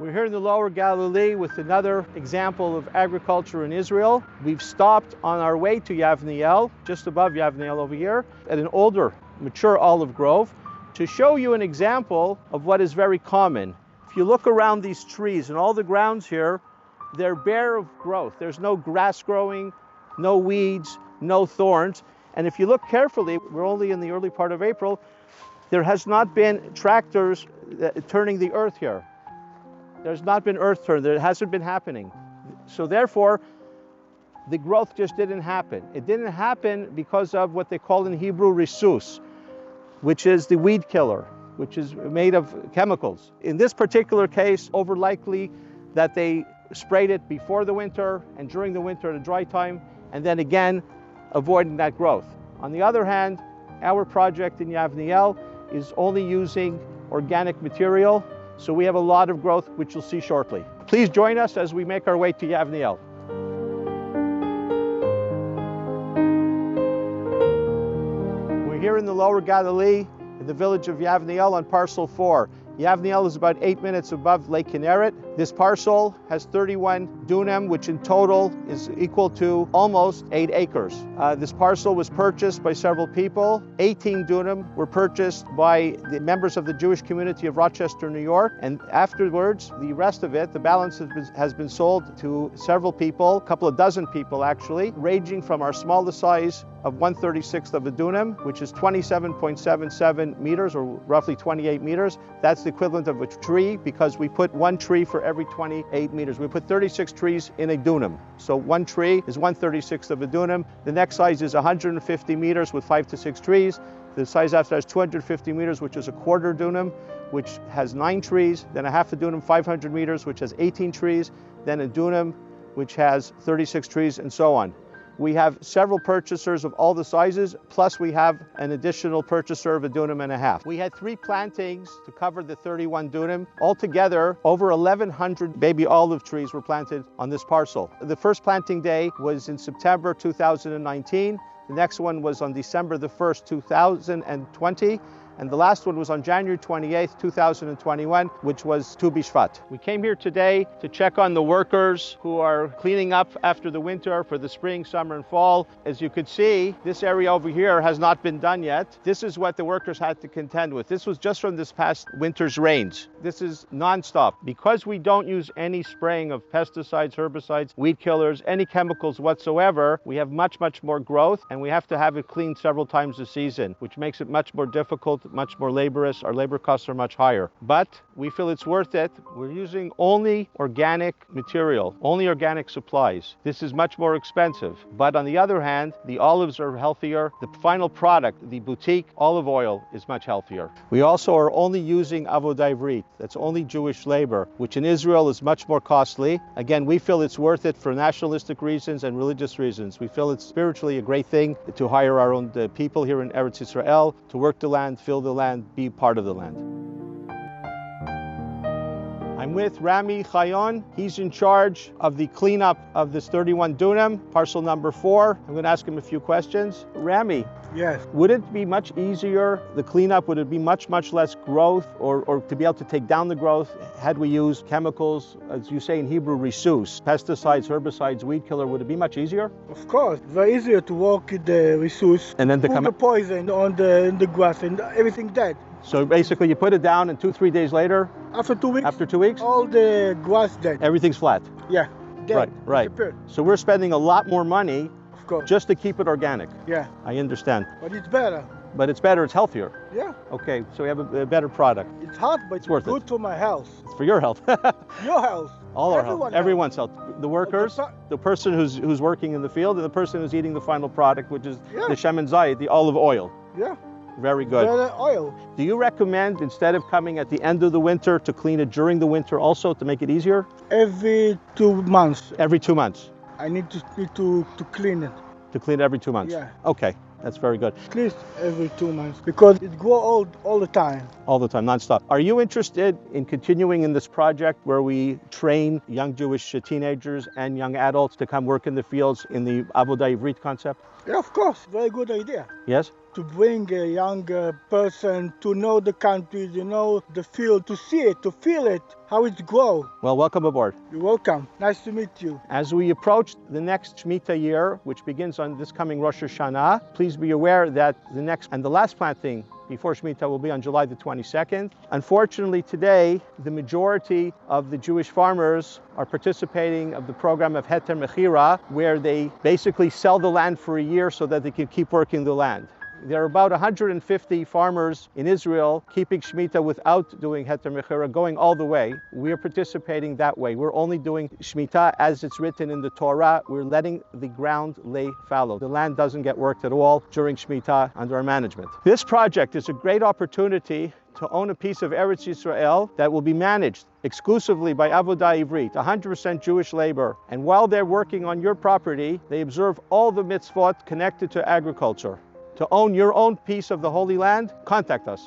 We're here in the Lower Galilee with another example of agriculture in Israel. We've stopped on our way to Yavniel, just above Yavniel over here, at an older, mature olive grove, to show you an example of what is very common. If you look around these trees and all the grounds here, they're bare of growth. There's no grass growing, no weeds, no thorns. And if you look carefully, we're only in the early part of April, there has not been tractors turning the earth here. There's not been earth turn, there hasn't been happening. So therefore, the growth just didn't happen. It didn't happen because of what they call in Hebrew risus, which is the weed killer, which is made of chemicals. In this particular case, over likely that they sprayed it before the winter and during the winter at a dry time, and then again, avoiding that growth. On the other hand, our project in Yavniel is only using organic material, so we have a lot of growth, which you'll see shortly. Please join us as we make our way to Yavniel. We're here in the Lower Galilee, in the village of Yavniel on Parcel 4. Yavniel is about 8 minutes above Lake Kinneret. This parcel has 31 dunam, which in total is equal to almost 8 acres. This parcel was purchased by several people. 18 dunam were purchased by the members of the Jewish community of Rochester, New York. And afterwards, the rest of it, the balance has been sold to several people, a couple of dozen people actually, ranging from our smallest size of 1/36 of a dunam, which is 27.77 meters, or roughly 28 meters. That's the equivalent of a tree, because we put one tree for every 28 meters. We put 36 trees in a dunam. So one tree is 1/36 of a dunam. The next size is 150 meters with 5 to 6 trees. The size after that is 250 meters, which is a quarter dunam, which has 9 trees. Then a half a dunam, 500 meters, which has 18 trees. Then a dunam, which has 36 trees, and so on. We have several purchasers of all the sizes, plus we have an additional purchaser of a dunam and a half. We had 3 plantings to cover the 31 dunam. Altogether, over 1,100 baby olive trees were planted on this parcel. The first planting day was in September 2019. The next one was on December the 1st, 2020. And the last one was on January 28th, 2021, which was Tu B'Shvat. We came here today to check on the workers who are cleaning up after the winter for the spring, summer, and fall. As you could see, this area over here has not been done yet. This is what the workers had to contend with. This was just from this past winter's rains. This is nonstop. Because we don't use any spraying of pesticides, herbicides, weed killers, any chemicals whatsoever, we have much, much more growth, and we have to have it cleaned several times a season, which makes it much more difficult, much more laborious. Our labor costs are much higher, but we feel it's worth it. We're using only organic material, only organic supplies. This is much more expensive, but on the other hand, the olives are healthier. The final product, the boutique olive oil, is much healthier. We also are only using Avoda Ivrit. That's only Jewish labor, which in Israel is much more costly. Again, we feel it's worth it for nationalistic reasons and religious reasons. We feel it's spiritually a great thing to hire our own people here in Eretz Israel to work the land, fill the land, be part of the land. I'm with Rami Chayon. He's in charge of the cleanup of this 31 dunam, parcel number 4. I'm going to ask him a few questions. Rami, yes. Would it be much easier, the cleanup, would it be much, much less growth, or to be able to take down the growth, had we used chemicals, as you say in Hebrew, risus, pesticides, herbicides, weed killer, would it be much easier? Of course, very easier to work with the risus, and then to put the poison on the grass and everything dead. So basically you put it down and 2-3 days later? After 2 weeks? After 2 weeks? All the grass dead. Everything's flat? Yeah, dead. Right. Disappeared. So we're spending a lot more money, of course, just to keep it organic. Yeah. I understand. But it's better. But it's better, it's healthier. Yeah. Okay, so we have a better product. It's hard, but it's worth good it. for my health. It's for your health. Your health. All our health. Everyone's health. The workers, the person who's working in the field, and the person who's eating the final product, which is the shemen zayit, the olive oil. Yeah. Very good. Better oil. Do you recommend, instead of coming at the end of the winter, to clean it during the winter also, to make it easier? Every 2 months. Every 2 months? I need to clean it. To clean it every 2 months? Yeah. Okay, that's very good. At least every 2 months, because it grows all the time. All the time, nonstop. Are you interested in continuing in this project where we train young Jewish teenagers and young adults to come work in the fields in the Avoda Ivrit concept? Yeah, of course. Very good idea. Yes? to bring a young person to know the country, the field, to see it, to feel it, how it grows. Well, welcome aboard. You're welcome. Nice to meet you. As we approach the next Shemitah year, which begins on this coming Rosh Hashanah, please be aware that the next and the last planting before Shemitah will be on July the 22nd. Unfortunately, today, the majority of the Jewish farmers are participating of the program of Heter Mechira, where they basically sell the land for a year so that they can keep working the land. There are about 150 farmers in Israel keeping Shemitah without doing Heter Mechira, going all the way. We are participating that way. We're only doing Shemitah as it's written in the Torah. We're letting the ground lay fallow. The land doesn't get worked at all during Shemitah under our management. This project is a great opportunity to own a piece of Eretz Yisrael that will be managed exclusively by Avoda Ivrit, 100% Jewish labor. And while they're working on your property, they observe all the mitzvot connected to agriculture. To own your own piece of the Holy Land, contact us.